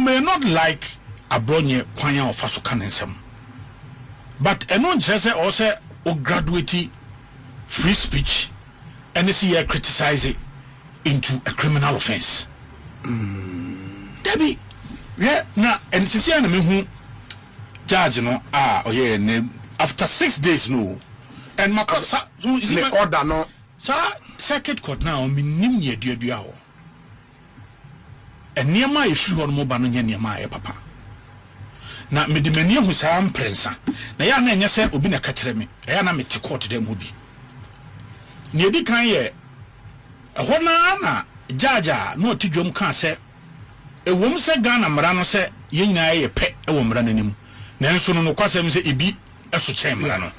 may not like a bronye kwanya of Fasukanism, but a non jesse also or graduate free speech and this year criticize it into a criminal offense. Debbie, yeah, now, and Cecilia, who judge, no, after 6 days, no, and my order, no, sir, circuit court now, minim ye dear, and near my if you are more banana near my papa. Now, me demania who say I'm prince, na ya na nyase obi na kachire me, ya na me te court dem obi. Ne di kan ye, ho na jaja no tidwom kan se ewom se Ghana mra no se ye nyina ye pe e wo mra nanim. Na enso no kwasem se ebi eso chen mra no.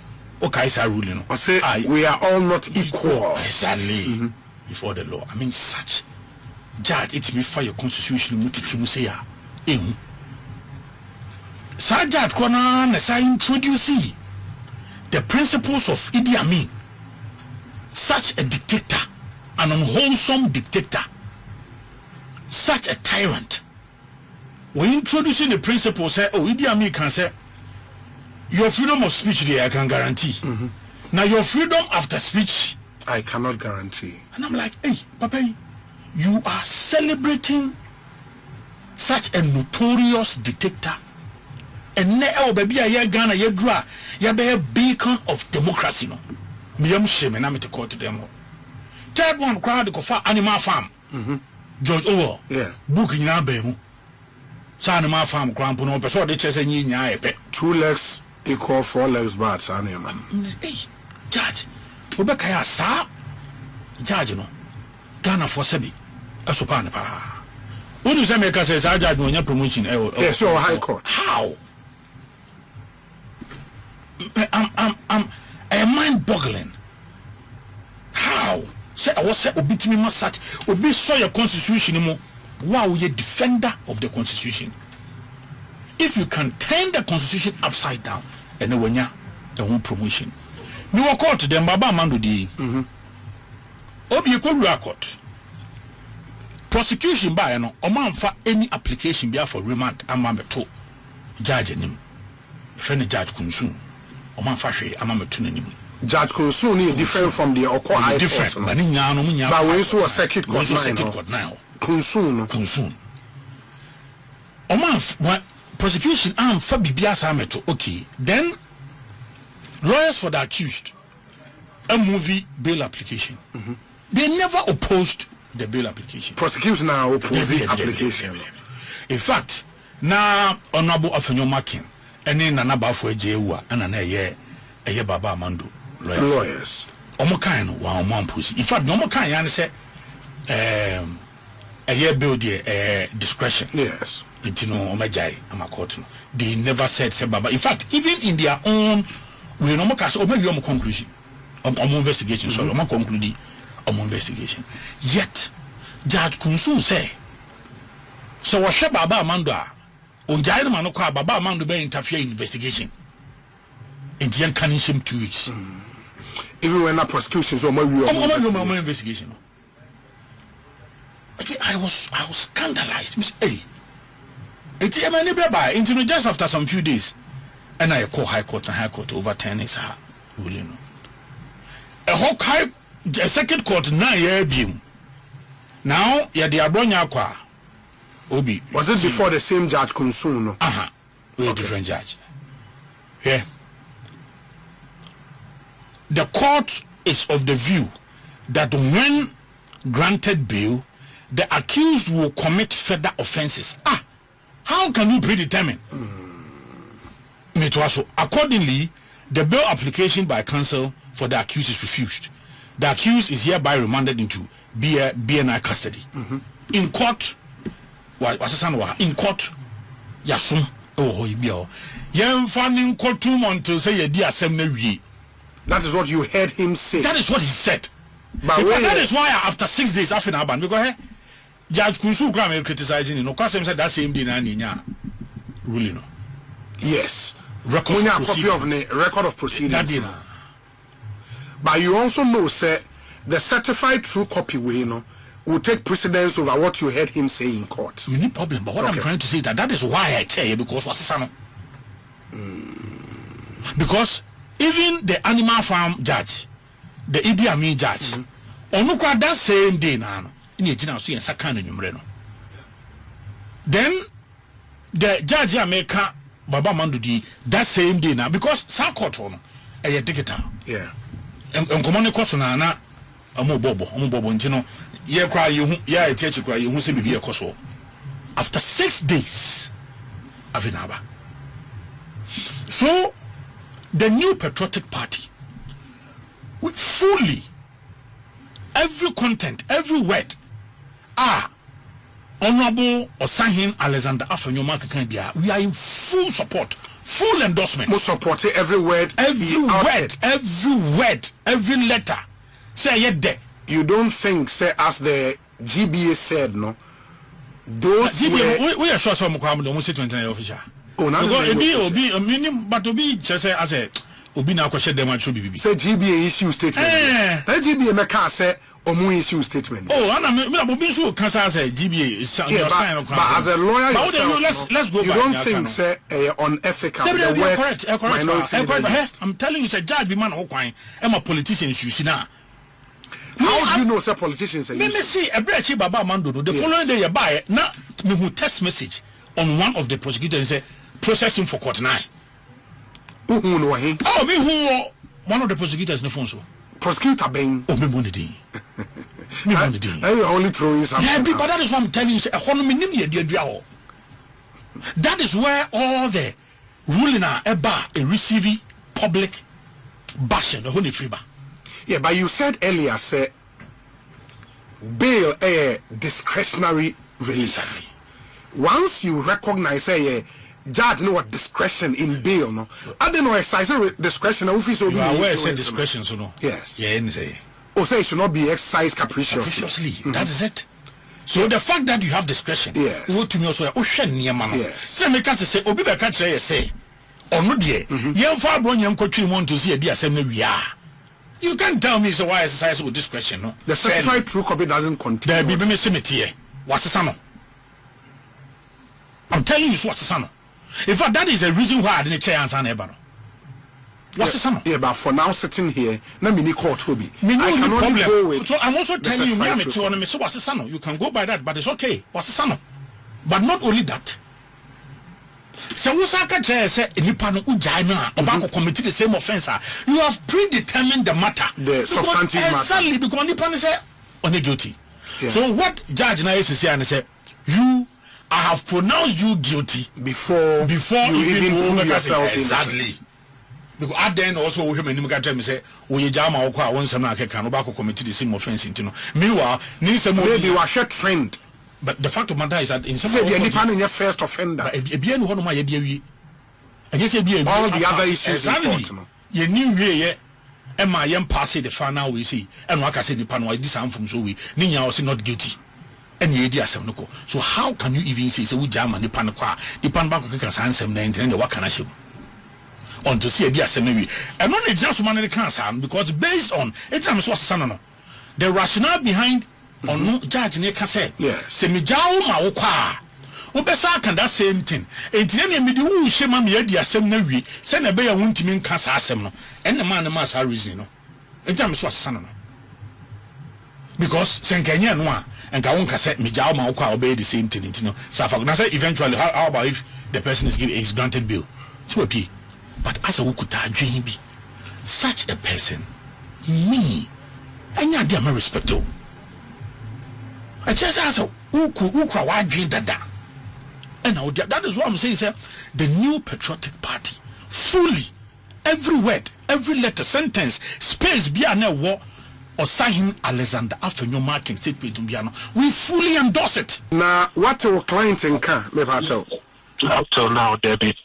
O kai sa rule no. I say we are all not equal. Exactly. Before the law. I mean such judge it me fire constitution mutitimu say ya. Ehu. Sajad Kwana Nessa introduce the principles of Idi Amin. Such a dictator, an unwholesome dictator, such a tyrant. When introducing the principles, say, oh, Idi Amin can say, your freedom of speech there I can guarantee. Now your freedom after speech, I cannot guarantee. And I'm like, hey, Papa, you are celebrating such a notorious dictator. And now, baby, I Ghana, you draw, you be a beacon of democracy. No, me am shame and I'm to court to them. Third one, crowd the animal farm. George Orwell, yeah, book in our bemu. So animal farm, cramp on over, so the chess and yin ya. 2 legs equal 4 legs bad, son, man. Hey, Judge, Obekaya, sir, Judge, no, Ghana for Sebi, a sopan. When you say, make us as I judge when you're promotion, yes, so high court. How? I'm mind-boggling. How? Say I was say obitimi masach obi so your constitution mo. Wow, you defender of the constitution. If you can turn the constitution upside down, and then when you the whole promotion. No court them baba mando di. Obi ekwu court. Prosecution by no omanfa any application be for remand amameto judge nim. Friend judge kunsun. Judge Kunsun is different from the Oko High Court. But we saw a circuit court now. Kunsun. Prosecution for Bibiasa Meto. Okay. Then lawyers for the accused a movie bail application. They never opposed the bail application. Prosecution now opposed the application. In fact, now Honorable Afenyo Makin and then Nana for Jewa and an aye Baba Amando lawyers. Omokan one pussy. In fact, no more kind say a year build discretion. Yes. It's no omajai amakoto. They never said say Baba. In fact, even in their own we no more cast or maybe conclusion. Investigation, sorry, conclude investigation. Yet Judge Kunsun say so what Baba Amando Unjaina Manoka Baba Mando be interfere in investigation. In the canishim 2 weeks. Even when a prosecution so more investigation. I was scandalized. Hey, it's a many by into just after some few days. And I call high court and high court over 10 is you know. A whole a second court na year beam. Now ya the Abronya kwa. Obi. Was it before the same Judge Kunsun? No? We're a different judge. Yeah. The court is of the view that when granted bail, the accused will commit further offenses. How can we predetermine? Accordingly, the bail application by counsel for the accused is refused. The accused is hereby remanded into BNI custody. In court, in court, yasum yemfanin kotum until say ye di asem na wie. That is what you heard him say. That is what he said. But that is why after 6 days after Aban, because Judge Kunsu Graham criticizing him. No, because said that same day na ninya ruling. Yes. Record of proceedings. But you also know, sir, the certified true copy way, will take precedence over what you heard him say in court. No problem, but what I'm trying to say is that is why I tell you, because what's the because even the animal farm judge, the Idi Amin judge, onukwa that same day now, in the general see and sakana numreno. Then the judge America Baba Mandudi that same day now, because some court on a digital. Yeah. And common cost na omo bobo ntino ye kwa yehu ya etie kwa yehu se bibi ekoso after 6 days avinaba. So the new patriotic party with fully every content, every word Honorable Osahin Alexander Afenyoma Kakambia, we are in full support, full endorsement. Most support every word, every letter. Say yet there. You don't think, say, as the GBA said, no? Those GBA, we are sure some almost 29 official. Oh, now Obi, a minimum, but Obi just say as a Obi now question them should be. Say GBA issue statement. That GBA Meka say Omu issue statement. Oh, and I'm Obi so can say GBA is but as a lawyer yourself, let's go. You back, don't think say unethical the words correct. I'm telling you, say judge be man who kwine. I'm a politician. You see now. How do you know say politicians are? Let me see a brechi Baba Mando. The following day you buy now me who text message on one of the prosecutors and say processing for court 9. Who know him? Oh, me who one of the prosecutors in the phone so. Prosecutor Ben. Oh, me money. Me money. You only throwing something. Yeah, but that is what I'm telling you. Say that is where all the ruling are about receiving public bashing the whole free bar. Yeah, but you said earlier, say bail a discretionary release. Once you recognize judge know what discretion in bail, no, I don't know exercise discretion. You are aware say discretion, so no. Yes. Yeah, say. Oh, say it should not be exercised capriciously. That is it. So the fact that you have discretion, yes. What to me also, yes. So make us say, Obi be catch say, or no dear, young far born young country want to see a dear assembly we are. You can't tell me so why exercise with discretion, no? The certified true copy doesn't contain. There be me cemetery. What's the son? I'm telling you, what's the son? In fact, that is the reason why I didn't chair answer neighbor. What's the son? Yeah, but for now sitting here, no mini court will be. I can only go with. So I'm also telling you, me so what's the son? You can go by that, but it's okay. What's the son? But not only that. So Usaka say Nipano Ujaina Obako committed the same offense. You have predetermined the matter. The substantive matter. Exactly, because Nipano say on guilty. Yeah. So what Judge Naye say and say I have pronounced you guilty before you even prove yourself. Exactly. Because at then also we him got me say we jama okwa won some na keka no Obako committed the same offense into no. Meanwhile, maybe we are trend. But the fact of the matter is that in some way, the first offender. All the other issues. Exactly. You knew ye, and my young pass the final we see, and like I said, the panel, this I'm from so we, Nina was not guilty. And ye dear Samnoko. So how can you even say, so we jam and the panaqua, the panbako can sign some 19 and the wakanashim? On to see a dear Semi. And only just one of the cancer, because based on it, I'm so son. The rationale behind or no judge neka say se me jawo ma wo kwa wo besa kan that same thing entine ne me di wo hye me adi asem na wi se na be ya wontimi nka sa asem no en na man ma sa reason no enja so asesa no because se nkanye no a enka won ka se me jawo ma wo kwa obey the same thing no so for na say eventually how about if the person is granted bail so okay but as a wukuta adwen bi such a person me anya dia me respect o I just ask who dream that. And now that is what I'm saying, sir. The new patriotic party, fully, every word, every letter, sentence, space, Biana war, or sign Alexander Afenyoma King statement Biano. We fully endorse it. Now, what our clients in car, me pato? Up till now, Debbie.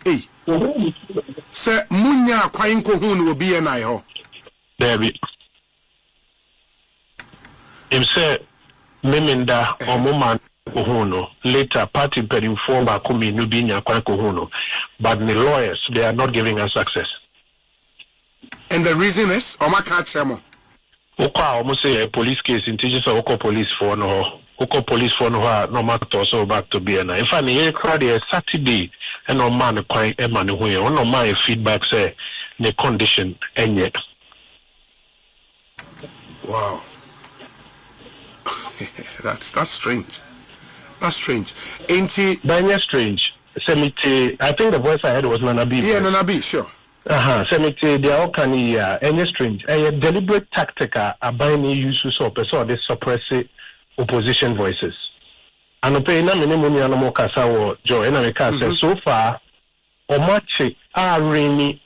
Hey, sir, Munya Kwainko Hun will be an eye. Debbie. Him say Meminda or Moman Kohuno later party per inform Akumi Nubinya Kwakohuno, but the lawyers they are not giving us access. And the reason is Omaka Chemo. Oka almost say a police case in teachers of Oko police for no normal also back to BNI. In fact, the crowd is Saturday and no man quite a man who no my feedback say the condition and yet. Wow. That's strange. That's strange. Ain't it? That's strange. I think the voice I heard was Nanabi. Yeah, Nanabi, sure. Semite, they all can hear any strange. A deliberate tactic a buying use of the suppress opposition voices. And pay na minimum animal casa or joy and America says so far Omache are really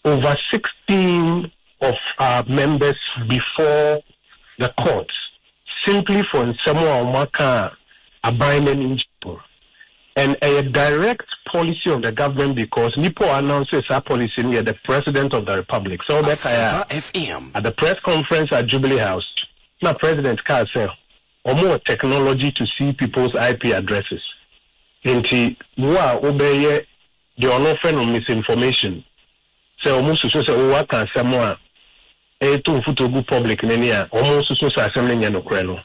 over 16 of our members before the courts simply for someone Omaka a binding and a direct policy of the government because Nipo announces our policy near the President of the Republic. So that at the press conference at Jubilee House, now President Carr said, or more technology to see people's IP addresses. Inti wa obeye the unoffend of misinformation. So almost so say o can someone to futugu public nenia almost so say assembly no kreno.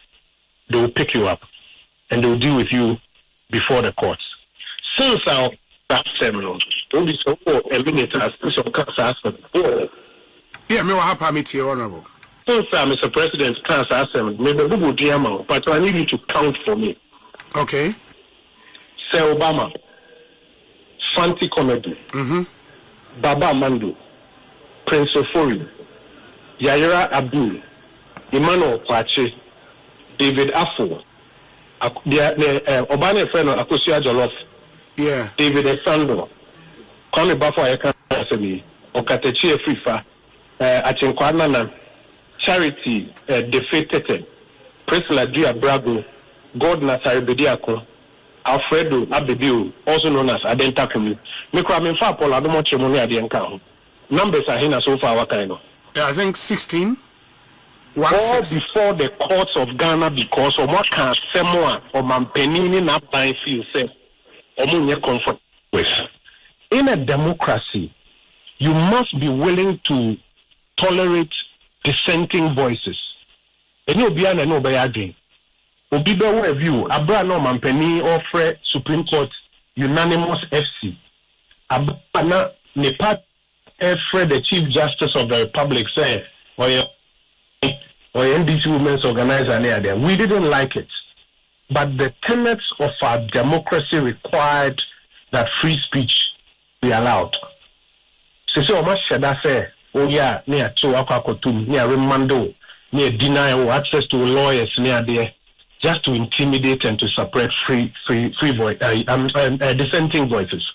They will pick you up and they will deal with you before the courts. Since our seminal, don't be so eliminate us some cancer. Yeah, me wa permit you, honorable. Since Mr. President cancer assembly, maybe who would dear man, but I need you to count for me. Okay. Say Obama, Fanti Comedy, Baba Mando, Prince Ofori, Yaira Abdul, Emmanuel Kwache, David Afo, Obama friend of Akosia Jolof. Yeah. David Esando, Connie Bafo Ayakasemi, Okatechi Fifa, Achinkwana, Charity, Defeated, Priscilla Dia Brago, Gordon Bediako, Alfredo Abedio, also known as Adenta Kumi. Mikra Fa Paul Adomoche Moni Adienka. Numbers are here so far, what kind of? Yeah, I think 16. All before the courts of Ghana because of what can someone or Mampenini not by feel safe. Comfort with. In a democracy, you must be willing to tolerate dissenting voices. And you'll be an again. Obibe view, Abra no Mampeni offer Supreme Court unanimous FC. Abana Nepat offer the Chief Justice of the Republic say, or NDC Women's Organizer near there. We didn't like it. But the tenets of our democracy required that free speech be allowed. So much should I say, oh yeah, near to Akakotum, near Remando, near denial access to lawyers near there, just to intimidate and to suppress free voice, dissenting voices.